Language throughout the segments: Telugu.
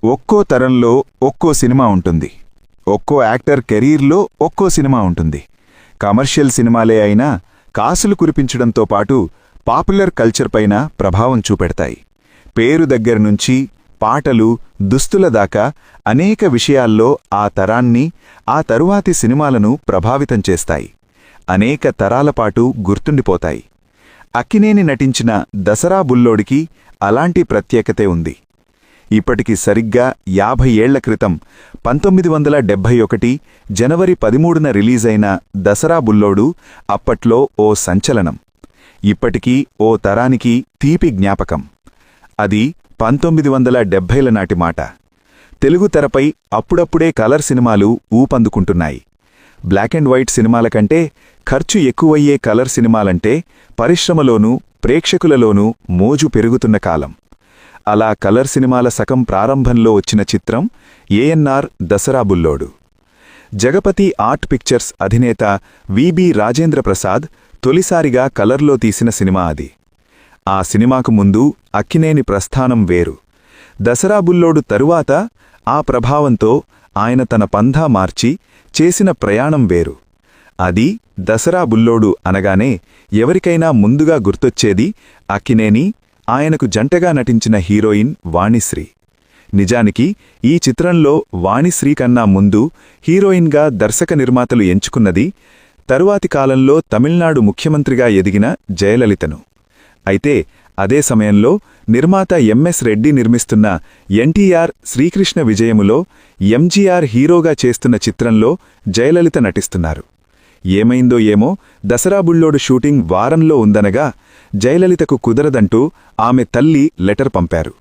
ఒక్కో తరంలో ఒక్కో సినిమా ఉంటుంది. ఒక్కో యాక్టర్ కెరీర్లో ఒక్కో సినిమా ఉంటుంది. కమర్షియల్ సినిమాలే అయినా కాసులు కురిపించడంతో పాటు పాపులర్ కల్చర్ పైన ప్రభావం చూపెడతాయి. పేరు దగ్గర్నుంచి పాటలు, దుస్తుల దాకా అనేక విషయాల్లో ఆ తరాన్ని, ఆ తరువాతి సినిమాలను ప్రభావితం చేస్తాయి. అనేక తరాలపాటు గుర్తుండిపోతాయి. అక్కినేని నటించిన దసరా బుల్లోడికి అలాంటి ప్రత్యేకతే ఉంది. ఇప్పటికి సరిగ్గా 50 ఏళ్ల క్రితం 1971 జనవరి 13న రిలీజైన దసరా బుల్లోడు అప్పట్లో ఓ సంచలనం. ఇప్పటికీ ఓ తరానికి తీపి జ్ఞాపకం. అది 1970ల నాటి మాట. తెలుగు తెరపై అప్పుడప్పుడే కలర్ సినిమాలు ఊపందుకుంటున్నాయి. బ్లాక్ అండ్ వైట్ సినిమాల కంటే ఖర్చు ఎక్కువయ్యే కలర్ సినిమాలంటే పరిశ్రమలోనూ ప్రేక్షకులలోనూ మోజు పెరుగుతున్న కాలం. అలా కలర్ సినిమాల సగం ప్రారంభంలో వచ్చిన చిత్రం ANR Dasara Bullodu. Jagapathi art pictures అధినేత విబి రాజేంద్ర ప్రసాద్ తొలిసారిగా కలర్లో తీసిన సినిమా అది. ఆ సినిమాకు ముందు అక్కినేని ప్రస్థానం వేరు. దసరా బుల్లోడు తరువాత ఆ ప్రభావంతో ఆయన తన పంధా మార్చి చేసిన ప్రయాణం వేరు. అది దసరా బుల్లోడు అనగానే ఎవరికైనా ముందుగా గుర్తొచ్చేది అక్కినేని, ఆయనకు జంటగా నటించిన హీరోయిన్ వాణిశ్రీ. నిజానికి ఈ చిత్రంలో వాణిశ్రీ కన్నా ముందు హీరోయిన్గా దర్శక నిర్మాతలు ఎంచుకున్నది తరువాతి కాలంలో తమిళనాడు ముఖ్యమంత్రిగా ఎదిగిన జయలలితను. అయితే అదే సమయంలో నిర్మాత ఎంఎస్ రెడ్డి నిర్మిస్తున్న ఎన్టీఆర్ శ్రీకృష్ణ విజయములో ఎంజీఆర్ హీరోగా చేస్తున్న చిత్రంలో జయలలిత నటిస్తున్నారు. ఏమైందో ఏమో దసరా బుల్లోడు షూటింగ్ వారంలో ఉందనగా జయలలితకు కుదరదంటూ ఆమె తల్లి లెటర్ పంపారు.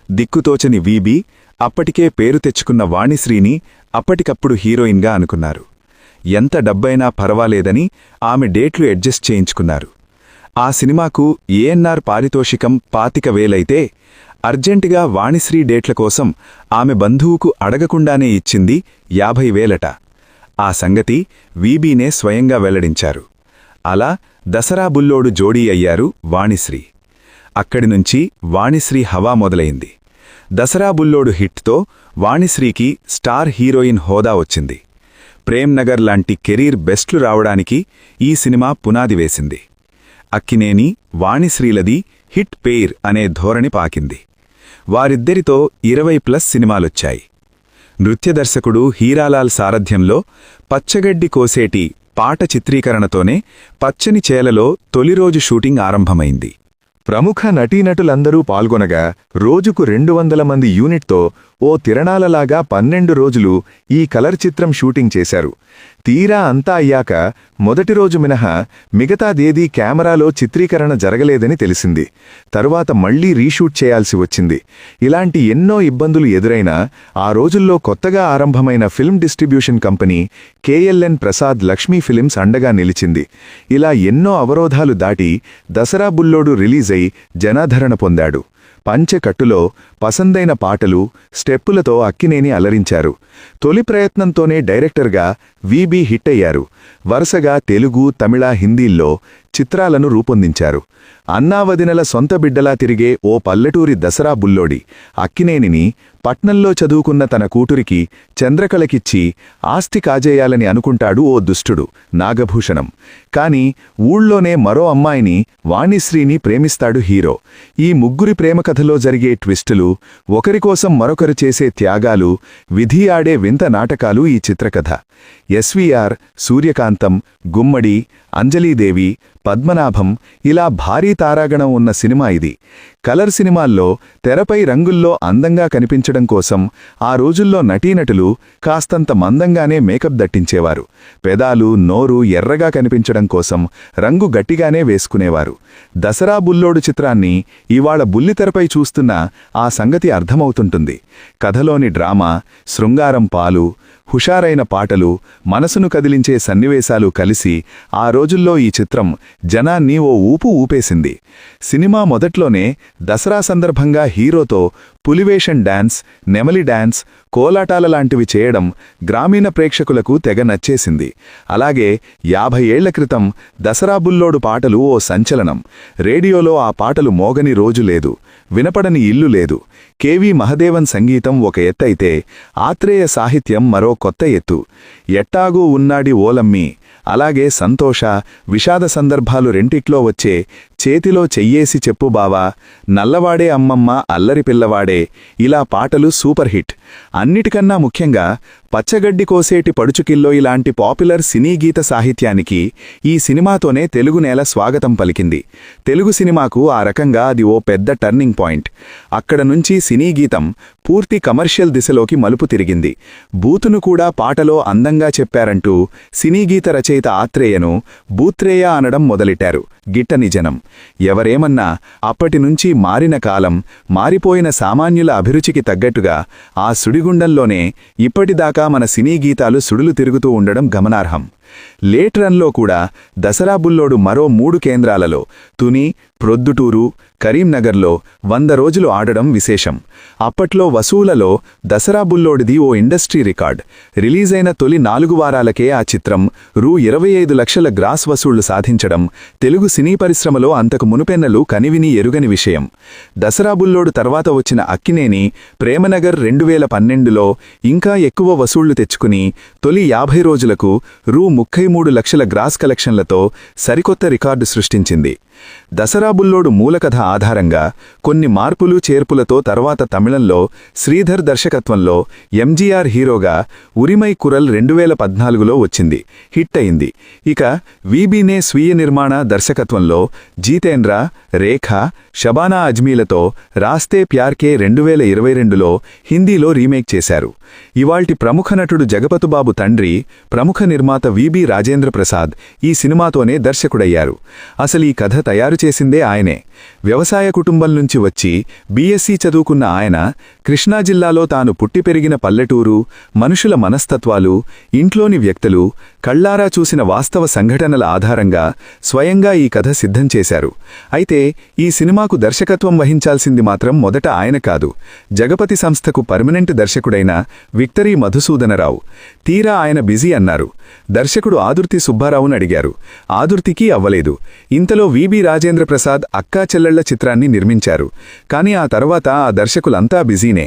దిక్కుతోచని వీబీ అప్పటికే పేరు తెచ్చుకున్న వాణిశ్రీని అప్పటికప్పుడు హీరోయిన్గా అనుకున్నారు. ఎంత డబ్బైనా పర్వాలేదని ఆమె డేట్లు అడ్జస్ట్ చేయించుకున్నారు. ఆ సినిమాకు ఏఎన్నార్ పారితోషికం 25,000 అర్జెంటుగా వాణిశ్రీ డేట్ల కోసం ఆమె బంధువుకు అడగకుండానే ఇచ్చింది 50,000. ఆ సంగతి వీబీనే స్వయంగా వెల్లడించారు. అలా దసరా బుల్లోడు జోడీ అయ్యారు వాణిశ్రీ. అక్కడినుంచి వాణిశ్రీ హవా మొదలైంది. దసరా బుల్లోడు హిట్తో వాణిశ్రీకి స్టార్ హీరోయిన్ హోదా వచ్చింది. ప్రేమ్ నగర్ లాంటి కెరీర్ బెస్ట్లు రావడానికి ఈ సినిమా పునాది వేసింది. అక్కినేని, వాణిశ్రీలది హిట్ పెయిర్ అనే ధోరణి పాకింది. వారిద్దరితో 20+ సినిమాలొచ్చాయి. నృత్యదర్శకుడు హీరాలాల్ సారథ్యంలో పచ్చగడ్డి కోసేటి పాట చిత్రీకరణతోనే పచ్చని చేలలో తొలిరోజు షూటింగ్ ఆరంభమైంది. ప్రముఖ నటీనటులందరూ పాల్గొనగా రోజుకు 200 మంది యూనిట్తో ఓ తిరణాలలాగా 12 రోజులు ఈ కలర్ చిత్రం షూటింగ్ చేశారు. తీరా అంతా అయ్యాక మొదటి రోజు మినహా మిగతాదేదీ కెమెరాలో చిత్రీకరణ జరగలేదని తెలిసింది. తరువాత మళ్లీ రీషూట్ చేయాల్సి వచ్చింది. ఇలాంటి ఎన్నో ఇబ్బందులు ఎదురైనా ఆ రోజుల్లో కొత్తగా ఆరంభమైన film distribution company KLN Prasad Lakshmi films అండగా నిలిచింది. ఇలా ఎన్నో అవరోధాలు దాటి దసరా బుల్లోడు రిలీజై జనాదరణ పొందాడు. పంచెకట్టులో పసందైన పాటలు, స్టెప్పులతో అక్కినేని అలరించారు. తొలి ప్రయత్నంతోనే డైరెక్టర్గా వీబీ హిట్ అయ్యారు. వరుసగా తెలుగు, తమిళ, హిందీల్లో చిత్రాలను రూపొందించారు. అన్నావదినల సొంత బిడ్డలా తిరిగే ఓ పల్లెటూరి దసరా బుల్లోడి అక్కినేనిని పట్నంలో చదువుకున్న తన కూతురికి చంద్రకళకిచ్చి ఆస్తి కాజేయాలని అనుకుంటాడు ఓ దుష్టుడు నాగభూషణం. కాని ఊళ్ళోనే మరో అమ్మాయిని, వాణిశ్రీని ప్రేమిస్తాడు హీరో. ఈ ముగ్గురి ప్రేమకథలో జరిగే ట్విస్టులు, ఒకరికోసం మరొకరు చేసే త్యాగాలు, విధి ఆడే వింత నాటకాలు ఈ చిత్రకథ. ఎస్వీఆర్, సూర్యకాంతం, గుమ్మడి, అంజలీదేవి, పద్మనాభం ఇలా భారీ తారాగణం ఉన్న సినిమా ఇది. కలర్ సినిమాల్లో తెరపై రంగుల్లో అందంగా కనిపించడం కోసం ఆ రోజుల్లో నటీనటులు కాస్తంత మందంగానే మేకప్ దట్టించేవారు. పెదాలు, నోరు ఎర్రగా కనిపించడం కోసం రంగు గట్టిగానే వేసుకునేవారు. దసరా బుల్లోడు చిత్రాన్ని ఇవాళ బుల్లితెరపై చూస్తున్నా ఆ సంగతి అర్థమవుతుంటుంది. కథలోని డ్రామా, శృంగారం పాలు, హుషారైన పాటలు, మనసును కదిలించే సన్నివేశాలు కలిసి ఆ రోజుల్లో ఈ చిత్రం జనాన్ని ఓ ఊపు ఊపేసింది. సినిమా మొదట్లోనే దసరా సందర్భంగా హీరోతో పులివేషన్ డాన్స్, నెమలి డాన్స్, కోలాటాల లాంటివి చేయడం గ్రామీణ ప్రేక్షకులకు తెగ నచ్చేసింది. అలాగే 50 ఏళ్ల క్రితం దసరా బుల్లోడు పాటలు ఓ సంచలనం. రేడియోలో ఆ పాటలు మోగని రోజు లేదు, వినపడని ఇల్లు లేదు. కెవి మహదేవన్ సంగీతం ఒక ఎత్తైతే ఆత్రేయ సాహిత్యం మరో కొత్త ఎత్తు. ఎట్టాగూ ఉన్నాడి ఓలమ్మి, అలాగే సంతోష, విషాద సందర్భాలు రెంటిట్లో వచ్చే చేతిలో చెయ్యేసి చెప్పు బావా, నల్లవాడే అమ్మమ్మ అల్లరి పిల్లవాడే, ఇలా పాటలు సూపర్ హిట్. అన్నిటికన్నా ముఖ్యంగా పచ్చగడ్డి కోసేటి పడుచుకిల్లో ఇలాంటి పాపులర్ సినీ గీత సాహిత్యానికి ఈ సినిమాతోనే తెలుగు నేల స్వాగతం పలికింది. తెలుగు సినిమాకు ఆ రకంగా అది ఓ పెద్ద టర్నింగ్ పాయింట్. అక్కడ నుంచి సినీ గీతం పూర్తి కమర్షియల్ దిశలోకి మలుపు తిరిగింది. బూతును కూడా పాటలో అందంగా చెప్పారంటూ సినీ గీత రచయిత ఆత్రేయను బూత్రేయ అనడం మొదలెట్టారు. గిట్టని జనం ఎవరేమన్నా అప్పటినుంచి మారిన కాలం, మారిపోయిన సామాన్యుల అభిరుచికి తగ్గట్టుగా ఆ సుడిగుండంలోనే ఇప్పటిదాకా మన సినీ గీతాలు సుడులు తిరుగుతూ ఉండడం గమనార్హం. లేట్ రన్లో కూడా దసరా బుల్లోడు మరో 3 కేంద్రాలలో తుని, ప్రొద్దుటూరు, కరీంనగర్లో 100 రోజులు ఆడడం విశేషం. అప్పట్లో వసూలలో దసరా బుల్లోడిది ఓ ఇండస్ట్రీ రికార్డ్. రిలీజైన తొలి 4 వారాలకే ఆ చిత్రం రూ. 25 లక్షల గ్రాస్ వసూళ్లు సాధించడం తెలుగు సినీ పరిశ్రమలో అంతకు మునుపెన్నలు కనివిని ఎరుగని విషయం. దసరా బుల్లోడు తర్వాత వచ్చిన అక్కినేని ప్రేమనగర్ 2012లో ఇంకా ఎక్కువ వసూళ్లు తెచ్చుకుని తొలి 50 రోజులకు రూ. 33 లక్షల గ్రాస్ కలెక్షన్లతో సరికొత్త రికార్డు సృష్టించింది. దసరా బుల్లోడు మూలకథ ఆధారంగా కొన్ని మార్పులు చేర్పులతో తర్వాత తమిళంలో శ్రీధర్ దర్శకత్వంలో ఎంజీఆర్ హీరోగా ఉరిమై కురల్ 2014లో వచ్చింది, హిట్ అయింది. ఇక వీబీనే స్వీయ నిర్మాణ దర్శకత్వంలో జీతేంద్ర, రేఖ, షబానా అజ్మీలతో రాస్తే ప్యార్కే 2022లో హిందీలో రీమేక్ చేశారు. ఇవాల్టి ప్రముఖ నటుడు జగపతుబాబు తండ్రి, ప్రముఖ నిర్మాత వీబీ రాజేంద్ర ప్రసాద్ ఈ సినిమాతోనే దర్శకుడయ్యారు. అసలు ఈ కథ తయారు చేసిందే ఆయనే. వ్యవసాయ కుటుంబం నుంచి వచ్చి బీఎస్సీ చదువుకున్న ఆయన కృష్ణా జిల్లాలో తాను పుట్టి పెరిగిన పల్లెటూరు, మనుషుల మనస్తత్వాలు, ఇంట్లోని వ్యక్తులు, కళ్లారా చూసిన వాస్తవ సంఘటనల ఆధారంగా స్వయంగా ఈ కథ సిద్ధం చేశారు. అయితే ఈ సినిమాకు దర్శకత్వం వహించాల్సింది మాత్రం మొదట ఆయన కాదు, జగపతి సంస్థకు పర్మనెంట్ దర్శకుడైన విక్టరీ మధుసూదనరావు. తీరా ఆయన బిజీ అన్నారు. దర్శకుడు ఆదుర్తి సుబ్బారావును అడిగారు. ఆదుర్తికి అవ్వలేదు. ఇంతలో వీబీ రాజేంద్ర ప్రసాద్ అక్కా చెల్లెళ్ల చిత్రాన్ని నిర్మించారు. కానీ ఆ తర్వాత ఆ దర్శకులంతా బిజీనే.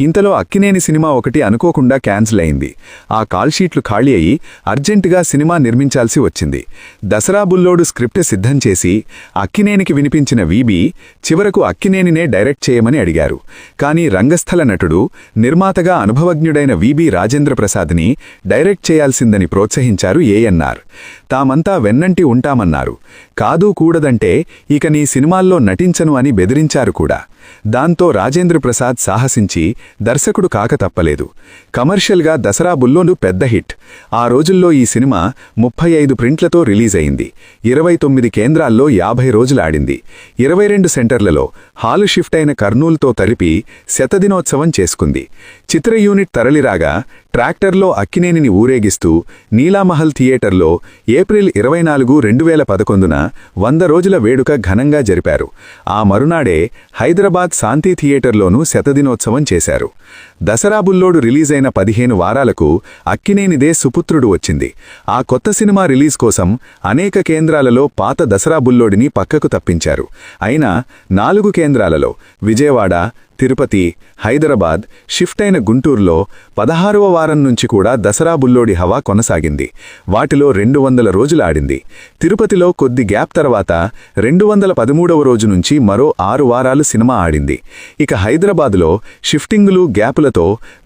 ఇంతలో అక్కినేని సినిమా ఒకటి అనుకోకుండా క్యాన్సిల్ అయింది. ఆ కాల్షీట్లు ఖాళీ అయి అర్జెంటుగా సినిమా నిర్మించాల్సి వచ్చింది. దసరా బుల్లోడు స్క్రిప్ట్ సిద్ధం చేసి అక్కినేనికి వినిపించిన వీబీ చివరకు అక్కినేనినే డైరెక్ట్ చేయమని అడిగారు. కానీ రంగస్థల నటుడు, నిర్మాతగా అనుభవజ్ఞుడైన వీబీ రాజేంద్ర ప్రసాద్ని డైరెక్ట్ చేయాల్సిందని ప్రోత్సహించారు ఏఎన్నార్. తామంతా వెన్నంటి ఉంటామన్నారు. కాదూ కూడదంటే ఇక నీ సినిమాల్లో నటించను అని బెదిరించారు కూడా. దాంతో రాజేంద్ర ప్రసాద్ సాహసించి దర్శకుడు కాక తప్పలేదు. కమర్షియల్గా దసరా బుల్లోడు పెద్ద హిట్. ఆ రోజుల్లో ఈ సినిమా 35 ప్రింట్లతో రిలీజ్ అయింది. 29 కేంద్రాల్లో 50 రోజులాడింది. 22 సెంటర్లలో హాలు షిఫ్ట్ అయిన కర్నూలుతో తరిపి శతదినోత్సవం చేసుకుంది. చిత్ర యూనిట్ తరలిరాగా ట్రాక్టర్లో అక్కినేనిని ఊరేగిస్తూ నీలామహల్ థియేటర్లో ఏప్రిల్ 24, 2011న 100 రోజుల వేడుక ఘనంగా జరిపారు. ఆ మరునాడే హైదరాబాద్ శాంతి థియేటర్లోనూ శతదినోత్సవం చేశారు. దసరా బుల్లోడు రిలీజైన 15 వారాలకు అక్కినేనిదే సుపుత్రుడు వచ్చింది. ఆ కొత్త సినిమా రిలీజ్ కోసం అనేక కేంద్రాలలో పాత దసరా బుల్లోడిని పక్కకు తప్పించారు. అయినా 4 కేంద్రాలలో విజయవాడ, తిరుపతి, హైదరాబాద్, షిఫ్ట్ అయిన గుంటూరులో 16వ వారం నుంచి కూడా దసరా బుల్లోడి హవా కొనసాగింది. వాటిలో 200 రోజులు ఆడింది. తిరుపతిలో కొద్ది గ్యాప్ తర్వాత 213వ రోజు నుంచి మరో 6 వారాలు సినిమా ఆడింది. ఇక హైదరాబాదులో షిఫ్టింగులు, గ్యాపులతో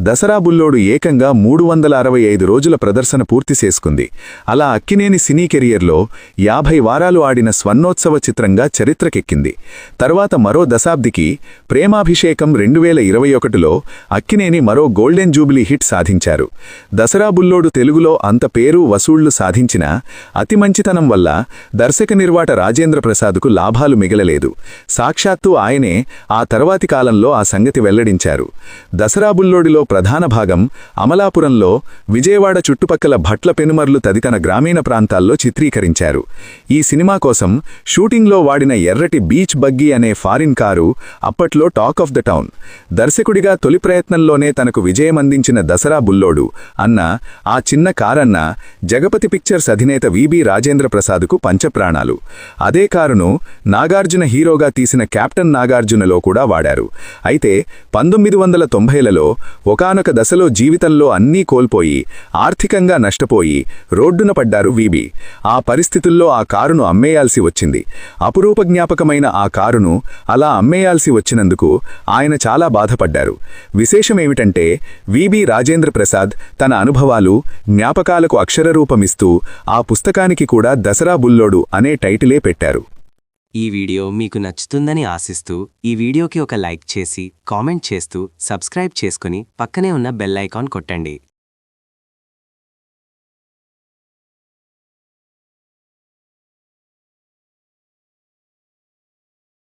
దసరా బుల్లోడు ఏకంగా 365 రోజుల ప్రదర్శన పూర్తి చేసుకుంది. అలా అక్కినేని సినీ కెరియర్లో 50 వారాలు ఆడిన స్వర్ణోత్సవ చిత్రంగా చరిత్రకెక్కింది. తర్వాత మరో దశాబ్దికి ప్రేమాభిషేకం 2021లో అక్కినేని మరో గోల్డెన్ జూబిలీ హిట్ సాధించారు. దసరా బుల్లోడు తెలుగులో అంత పేరు, వసూళ్లు సాధించినా అతి మంచితనం వల్ల దర్శక నిర్వాట రాజేంద్ర ప్రసాద్కు లాభాలు మిగలలేదు. సాక్షాత్తు ఆయనే ఆ తర్వాతి కాలంలో ఆ సంగతి వెల్లడించారు. దసరా బుల్లోడిలో ప్రధాన భాగం అమలాపురంలో, విజయవాడ చుట్టుపక్కల భట్ల పెనుమర్లు తదితర గ్రామీణ ప్రాంతాల్లో చిత్రీకరించారు. ఈ సినిమా కోసం షూటింగ్లో వాడిన ఎర్రటి బీచ్ బగ్గీ అనే ఫారిన్ కారు అప్పట్లో talk of the town. Down. దర్శకుడిగా తొలి ప్రయత్నంలోనే తనకు విజయమందించిన దసరా బుల్లోడు అన్న ఆ చిన్న కారన్న జగపతి పిక్చర్స్ అధినేత విబి రాజేంద్ర ప్రసాద్కు పంచప్రాణాలు. అదే కారును నాగార్జున హీరోగా తీసిన కెప్టెన్ నాగార్జునలో కూడా వాడారు. అయితే 1990లలో ఒకానొక దశలో జీవితంలో అన్నీ కోల్పోయి ఆర్థికంగా నష్టపోయి రోడ్డున పడ్డారు విబి. ఆ పరిస్థితుల్లో ఆ కారును అమ్మేయాల్సి వచ్చింది. అపురూప జ్ఞాపకమైన ఆ కారును అలా అమ్మేయాల్సి వచ్చినందుకు ఆయన చాలా బాధపడ్డారు. విశేషమేమిటంటే విబి రాజేంద్ర ప్రసాద్ తన అనుభవాలు, జ్ఞాపకాలకు అక్షరరూపమిస్తూ ఆ పుస్తకానికి కూడా దసరా బుల్లోడు అనే టైటిలే పెట్టారు. ఈ వీడియో మీకు నచ్చుతుందని ఆశిస్తూ ఈ వీడియోకి ఒక లైక్ చేసి కామెంట్ చేస్తూ సబ్స్క్రైబ్ చేసుకుని పక్కనే ఉన్న బెల్ ఐకాన్ కొట్టండి.